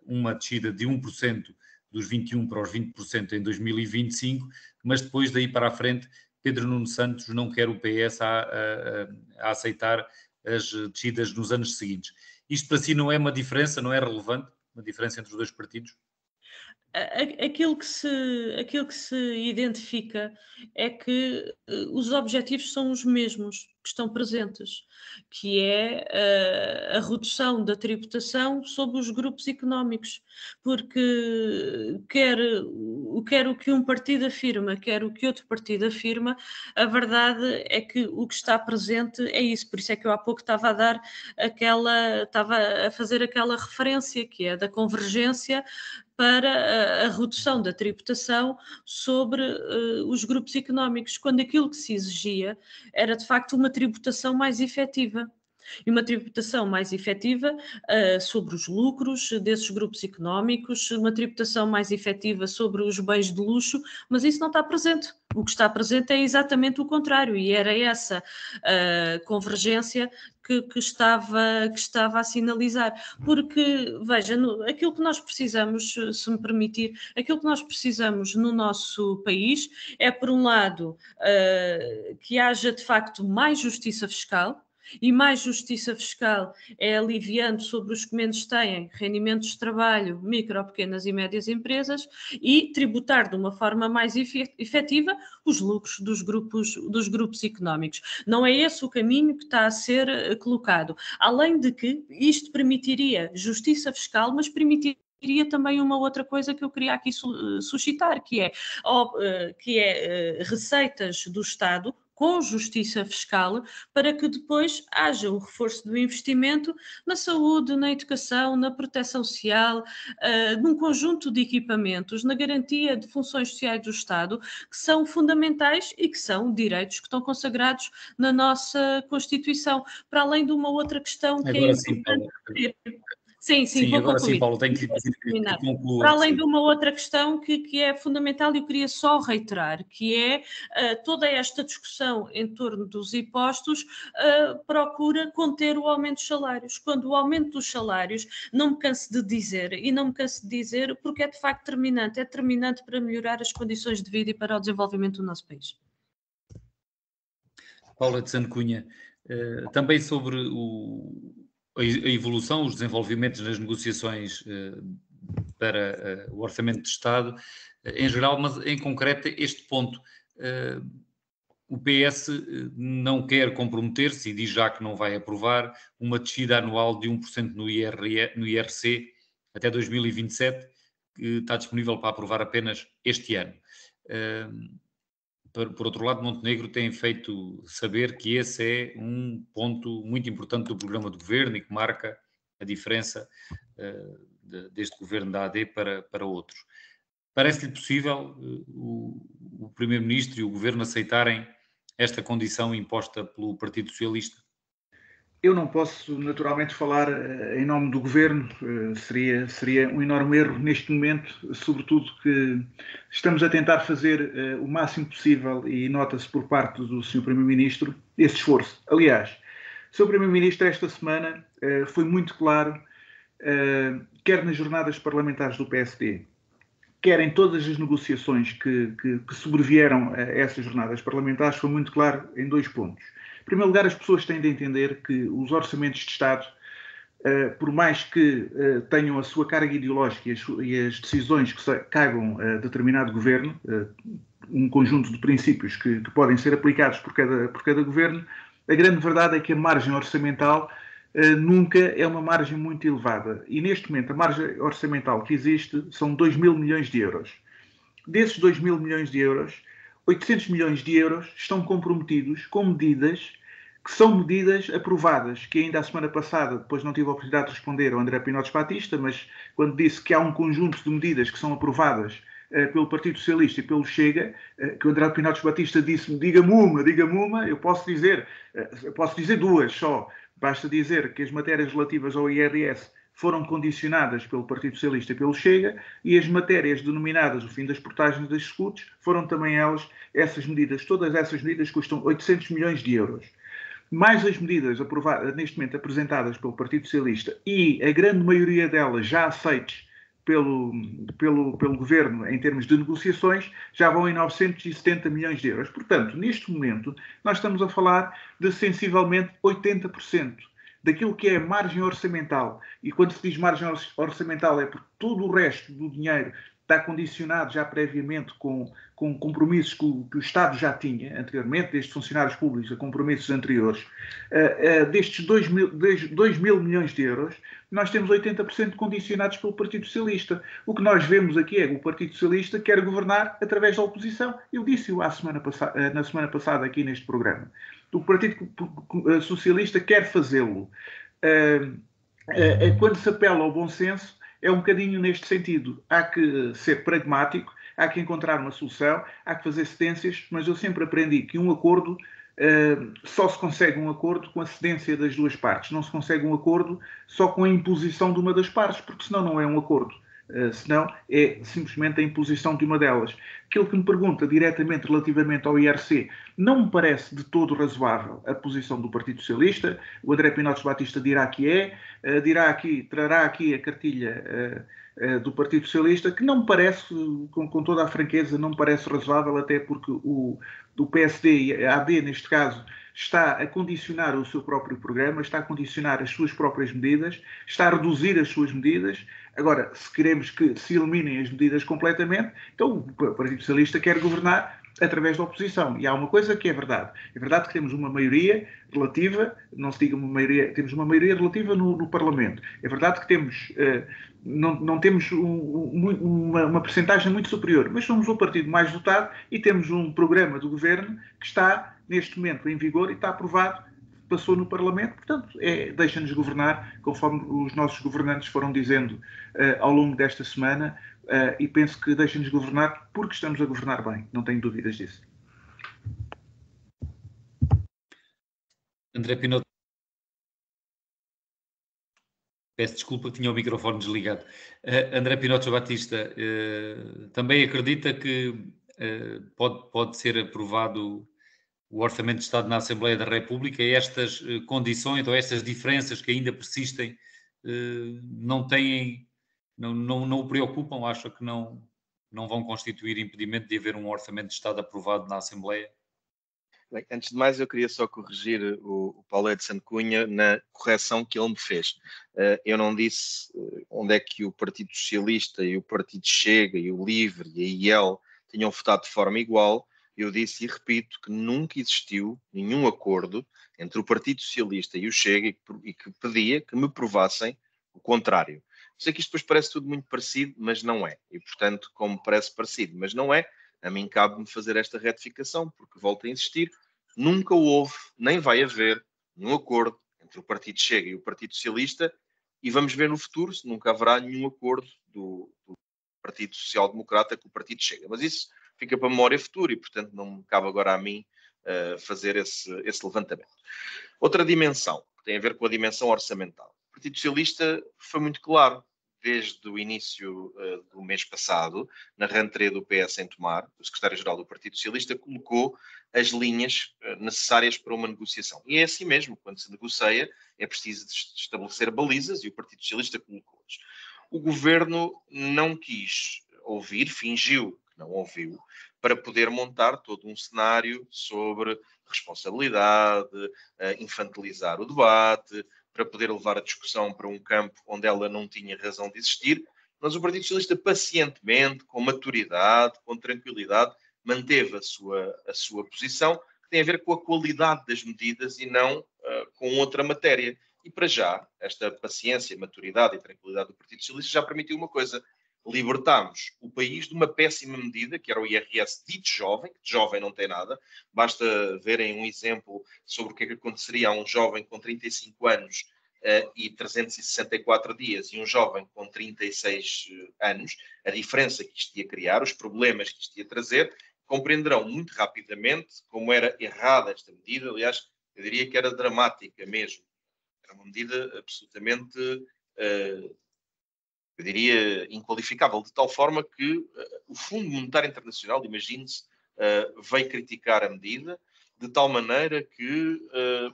uma descida de 1% dos 21% para os 20% em 2025, mas depois daí para a frente Pedro Nuno Santos não quer o PS a aceitar as descidas nos anos seguintes. Isto para si não é uma diferença, não é relevante, uma diferença entre os dois partidos? Aquilo que se identifica é que os objetivos são os mesmos que estão presentes, que é a redução da tributação sobre os grupos económicos, porque quer o que um partido afirma, quer o que outro partido afirma, a verdade é que o que está presente é isso. Por isso é que eu há pouco estava a fazer aquela referência, que é da convergência para a redução da tributação sobre os grupos económicos, quando aquilo que se exigia era de facto uma tributação mais efetiva. E uma tributação mais efetiva sobre os lucros desses grupos económicos, uma tributação mais efetiva sobre os bens de luxo, mas isso não está presente. O que está presente é exatamente o contrário, e era essa convergência que estava a sinalizar. Porque, veja, aquilo que nós precisamos, se me permitir, aquilo que nós precisamos no nosso país é, por um lado, que haja de facto mais justiça fiscal. E mais justiça fiscal é aliviando sobre os que menos têm rendimentos de trabalho, micro, pequenas e médias empresas, e tributar de uma forma mais efetiva os lucros dos grupos económicos. Não é esse o caminho que está a ser colocado. Além de que isto permitiria justiça fiscal, mas permitiria também uma outra coisa que eu queria aqui suscitar, que é receitas do Estado com justiça fiscal, para que depois haja o reforço do investimento na saúde, na educação, na proteção social, num conjunto de equipamentos, na garantia de funções sociais do Estado, que são fundamentais e que são direitos que estão consagrados na nossa Constituição, para além de uma outra questão que é importante. Sim, sim, vou agora concluir. sim, Paulo, tenho que concluir. Para além de uma outra questão que é fundamental, e eu queria só reiterar, que é toda esta discussão em torno dos impostos procura conter o aumento dos salários. Quando o aumento dos salários, não me canso de dizer, porque é de facto determinante, para melhorar as condições de vida e para o desenvolvimento do nosso país. Paula de Santo Cunha, também sobre a evolução, os desenvolvimentos nas negociações para o Orçamento de Estado, em geral, mas em concreto este ponto. O PS não quer comprometer-se e diz já que não vai aprovar uma descida anual de 1% no IRC até 2027, que está disponível para aprovar apenas este ano. Por outro lado, Montenegro tem feito saber que esse é um ponto muito importante do programa de governo e que marca a diferença deste governo da AD para outros. Parece-lhe possível o Primeiro-Ministro e o Governo aceitarem esta condição imposta pelo Partido Socialista? Eu não posso, naturalmente, falar em nome do Governo, seria um enorme erro neste momento, sobretudo que estamos a tentar fazer o máximo possível e nota-se por parte do Sr. Primeiro-Ministro esse esforço. Aliás, o Sr. Primeiro-Ministro esta semana foi muito claro, quer nas jornadas parlamentares do PSD, quer em todas as negociações que sobrevieram a essas jornadas parlamentares, foi muito claro em 2 pontos. Em primeiro lugar, as pessoas têm de entender que os orçamentos de Estado, por mais que tenham a sua carga ideológica e as decisões que caibam a determinado governo, um conjunto de princípios que podem ser aplicados por cada governo, a grande verdade é que a margem orçamental nunca é uma margem muito elevada. E neste momento a margem orçamental que existe são 2 mil milhões de euros. Desses 2 mil milhões de euros, 800 milhões de euros estão comprometidos com medidas que são medidas aprovadas, que ainda a semana passada, depois não tive a oportunidade de responder ao André Pinotes Batista, mas quando disse que há um conjunto de medidas que são aprovadas pelo Partido Socialista e pelo Chega, que o André Pinotes Batista disse-me, diga-me uma, eu posso dizer 2 só. Basta dizer que as matérias relativas ao IRS foram condicionadas pelo Partido Socialista e pelo Chega, e as matérias denominadas o fim das portagens das SCUTs foram também elas, essas medidas, todas essas medidas custam 800 milhões de euros. Mais as medidas aprovadas, neste momento apresentadas pelo Partido Socialista e a grande maioria delas já aceites pelo Governo em termos de negociações, já vão em 970 milhões de euros. Portanto, neste momento, nós estamos a falar de sensivelmente 80% daquilo que é a margem orçamental. E quando se diz margem orçamental é porque todo o resto do dinheiro está condicionado já previamente com compromissos que o Estado já tinha anteriormente, desde funcionários públicos a compromissos anteriores. Destes 2 mil milhões de euros, nós temos 80% condicionados pelo Partido Socialista. O que nós vemos aqui é que o Partido Socialista quer governar através da oposição. Eu disse-o na semana passada aqui neste programa. O Partido Socialista quer fazê-lo. Quando se apela ao bom senso, é um bocadinho neste sentido. Há que ser pragmático, há que encontrar uma solução, há que fazer cedências, mas eu sempre aprendi que um acordo, só se consegue um acordo com a cedência das 2 partes. Não se consegue um acordo só com a imposição de uma das partes, porque senão não é um acordo. Senão é simplesmente a imposição de uma delas. Aquilo que me pergunta diretamente relativamente ao IRC, não me parece de todo razoável a posição do Partido Socialista. O André Pinotes Batista dirá que trará aqui a cartilha do Partido Socialista, que não me parece, com toda a franqueza, não me parece razoável, até porque o PSD e a AD, neste caso, está a condicionar o seu próprio programa, está a condicionar as suas próprias medidas, está a reduzir as suas medidas. Agora, se queremos que se eliminem as medidas completamente, então o Partido Socialista quer governar através da oposição. E há uma coisa que é verdade. É verdade que temos uma maioria relativa, não se diga uma maioria, temos uma maioria relativa no Parlamento. É verdade que temos, não temos uma percentagem muito superior, mas somos o partido mais votado e temos um programa do governo que está, neste momento, em vigor e está aprovado, passou no Parlamento. Portanto, deixa-nos governar, conforme os nossos governantes foram dizendo ao longo desta semana, e penso que deixa-nos governar porque estamos a governar bem, não tenho dúvidas disso. André Pinotes. Peço desculpa que tinha o microfone desligado. André Pinocho Batista, também acredita que pode ser aprovado o Orçamento de Estado na Assembleia da República e estas condições ou estas diferenças que ainda persistem não o preocupam? Acha que não vão constituir impedimento de haver um Orçamento de Estado aprovado na Assembleia? Bem, antes de mais, eu queria só corrigir o Paulo Edson Cunha na correção que ele me fez. Eu não disse onde é que o Partido Socialista e o Partido Chega e o LIVRE e a IEL tinham votado de forma igual. Eu disse e repito que nunca existiu nenhum acordo entre o Partido Socialista e o Chega e que pedia que me provassem o contrário. Sei que isto depois parece tudo muito parecido, mas não é. E, portanto, como parece parecido, mas não é, a mim cabe-me fazer esta retificação, porque, volto a insistir, nunca houve, nem vai haver, nenhum acordo entre o Partido Chega e o Partido Socialista, e vamos ver no futuro se nunca haverá nenhum acordo do Partido Social Democrata com o Partido Chega. Mas isso fica para a memória futura e, portanto, não me cabe agora a mim fazer esse levantamento. Outra dimensão, que tem a ver com a dimensão orçamental. O Partido Socialista foi muito claro, desde o início do mês passado, na rentrée do PS em Tomar, o secretário-geral do Partido Socialista colocou as linhas necessárias para uma negociação. E é assim mesmo, quando se negocia, é preciso estabelecer balizas e o Partido Socialista colocou-as. O governo não quis ouvir, fingiu que não ouviu, para poder montar todo um cenário sobre responsabilidade, infantilizar o debate, para poder levar a discussão para um campo onde ela não tinha razão de existir, mas o Partido Socialista pacientemente, com maturidade, com tranquilidade, manteve a sua posição, que tem a ver com a qualidade das medidas e não com outra matéria. E para já, esta paciência, maturidade e tranquilidade do Partido Socialista já permitiu uma coisa: libertámos o país de uma péssima medida, que era o IRS dito jovem, que de jovem não tem nada. Basta verem um exemplo sobre o que é que aconteceria a um jovem com 35 anos e 364 dias e um jovem com 36 anos, a diferença que isto ia criar, os problemas que isto ia trazer. Compreenderão muito rapidamente como era errada esta medida. Aliás, eu diria que era dramática mesmo. Era uma medida absolutamente... eu diria, inqualificável, de tal forma que o Fundo Monetário Internacional, imagine-se, veio criticar a medida, de tal maneira que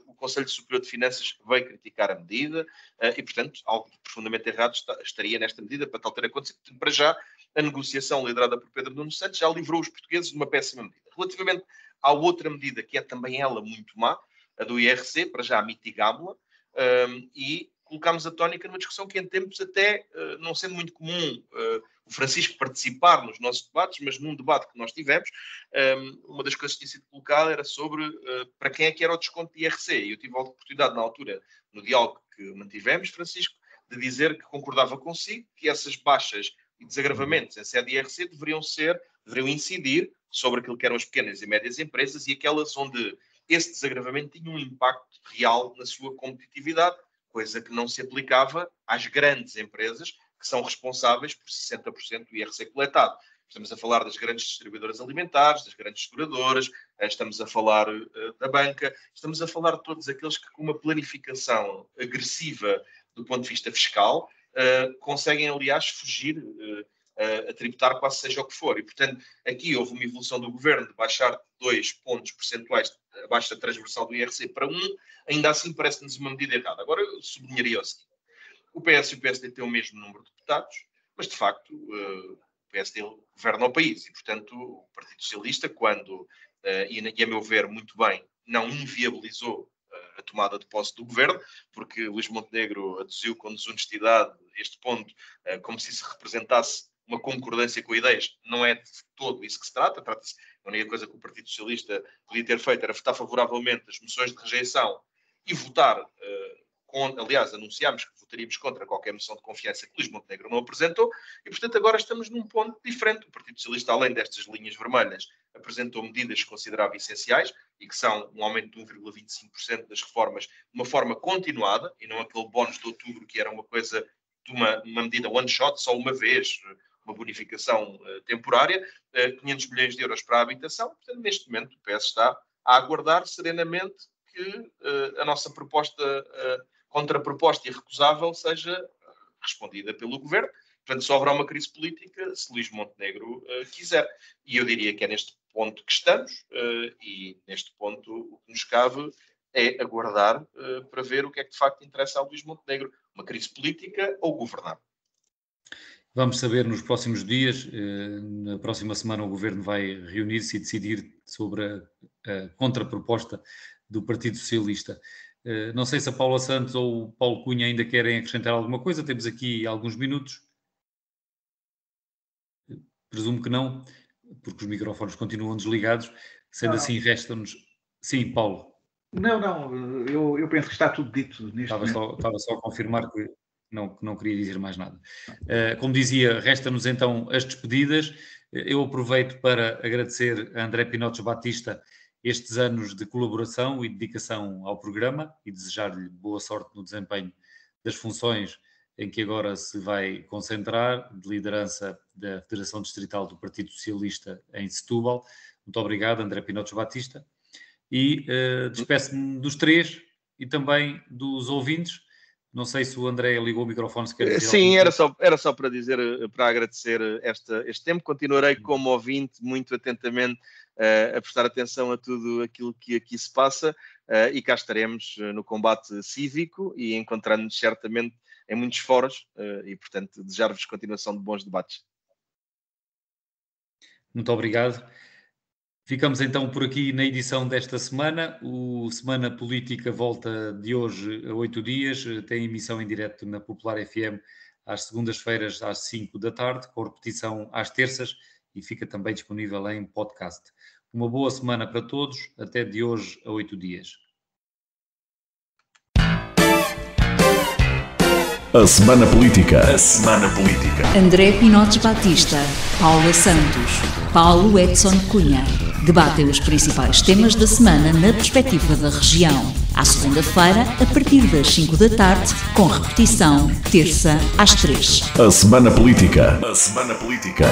o Conselho Superior de Finanças veio criticar a medida e, portanto, algo profundamente errado estaria nesta medida para tal ter acontecido. Para já, a negociação liderada por Pedro Nuno Santos já livrou os portugueses de uma péssima medida. Relativamente à outra medida, que é também ela muito má, a do IRC, para já mitigámos-la, e colocámos a tónica numa discussão que em tempos até, não sendo muito comum o Francisco participar nos nossos debates, mas num debate que nós tivemos, uma das coisas que tinha sido colocada era sobre para quem é que era o desconto de IRC. E eu tive a oportunidade na altura, no diálogo que mantivemos, Francisco, de dizer que concordava consigo que essas baixas e desagravamentos em sede de IRC deveriam incidir sobre aquilo que eram as pequenas e médias empresas e aquelas onde esse desagravamento tinha um impacto real na sua competitividade, coisa que não se aplicava às grandes empresas que são responsáveis por 60% do IRC coletado. Estamos a falar das grandes distribuidoras alimentares, das grandes seguradoras, estamos a falar da banca, estamos a falar de todos aqueles que, com uma planificação agressiva do ponto de vista fiscal, conseguem, aliás, fugir a tributar quase seja o que for. E, portanto, aqui houve uma evolução do governo de baixar 2 pontos percentuais abaixo da transversal do IRC para 1, ainda assim parece-nos uma medida errada. Agora, eu sublinharia o seguinte: o PS e o PSD têm o mesmo número de deputados, mas, de facto, o PSD governa o país e, portanto, o Partido Socialista, quando, e a meu ver muito bem, não inviabilizou a tomada de posse do governo, porque Luís Montenegro aduziu com desonestidade este ponto como se isso representasse uma concordância com ideias. Não é de todo isso que se trata. Trata-se, a única coisa que o Partido Socialista podia ter feito era votar favoravelmente as moções de rejeição e votar, aliás, anunciámos que votaríamos contra qualquer moção de confiança que Luís Montenegro não apresentou, e, portanto, agora estamos num ponto diferente. O Partido Socialista, além destas linhas vermelhas, apresentou medidas que considerava essenciais e que são um aumento de 1,25% das reformas de uma forma continuada, e não aquele bónus de outubro que era uma coisa de uma medida one shot, só uma vez, uma bonificação temporária, 500 milhões de euros para a habitação. Portanto, neste momento, o PS está a aguardar serenamente que a nossa proposta, contraproposta e recusável, seja respondida pelo governo. Portanto, só haverá uma crise política se Luís Montenegro quiser. E eu diria que é neste ponto que estamos, e neste ponto o que nos cabe é aguardar para ver o que é que de facto interessa a Luís Montenegro, uma crise política ou governar. Vamos saber nos próximos dias. Na próxima semana o Governo vai reunir-se e decidir sobre a contraproposta do Partido Socialista. Não sei se a Paula Santos ou o Paulo Cunha ainda querem acrescentar alguma coisa. Temos aqui alguns minutos. Presumo que não, porque os microfones continuam desligados. Sendo assim, resta-nos... Sim, Paulo. Não, eu penso que está tudo dito neste momento. Estava só a confirmar que não queria dizer mais nada. Como dizia, resta-nos então as despedidas. Eu aproveito para agradecer a André Pinotes Batista estes anos de colaboração e dedicação ao programa e desejar-lhe boa sorte no desempenho das funções em que agora se vai concentrar, de liderança da Federação Distrital do Partido Socialista em Setúbal. Muito obrigado, André Pinotes Batista. E despeço-me dos três e também dos ouvintes. Não sei se o André ligou o microfone. Se quer dizer. Sim, era só para dizer, para agradecer este tempo. Continuarei como ouvinte muito atentamente a prestar atenção a tudo aquilo que aqui se passa e cá estaremos no combate cívico e encontrando-nos certamente em muitos fóruns e, portanto, desejar-vos continuação de bons debates. Muito obrigado. Ficamos então por aqui na edição desta semana. O Semana Política volta de hoje a 8 dias. Tem emissão em direto na Popular FM às segundas-feiras às 5 da tarde, com repetição às terças e fica também disponível em podcast. Uma boa semana para todos. Até de hoje a 8 dias. A Semana Política. A Semana Política. André Pinotes Batista, Paula Santos, Paulo Edson Cunha. Debatem os principais temas da semana na perspectiva da região. À segunda-feira, a partir das 5 da tarde, com repetição, terça às 3. A Semana Política. A Semana Política.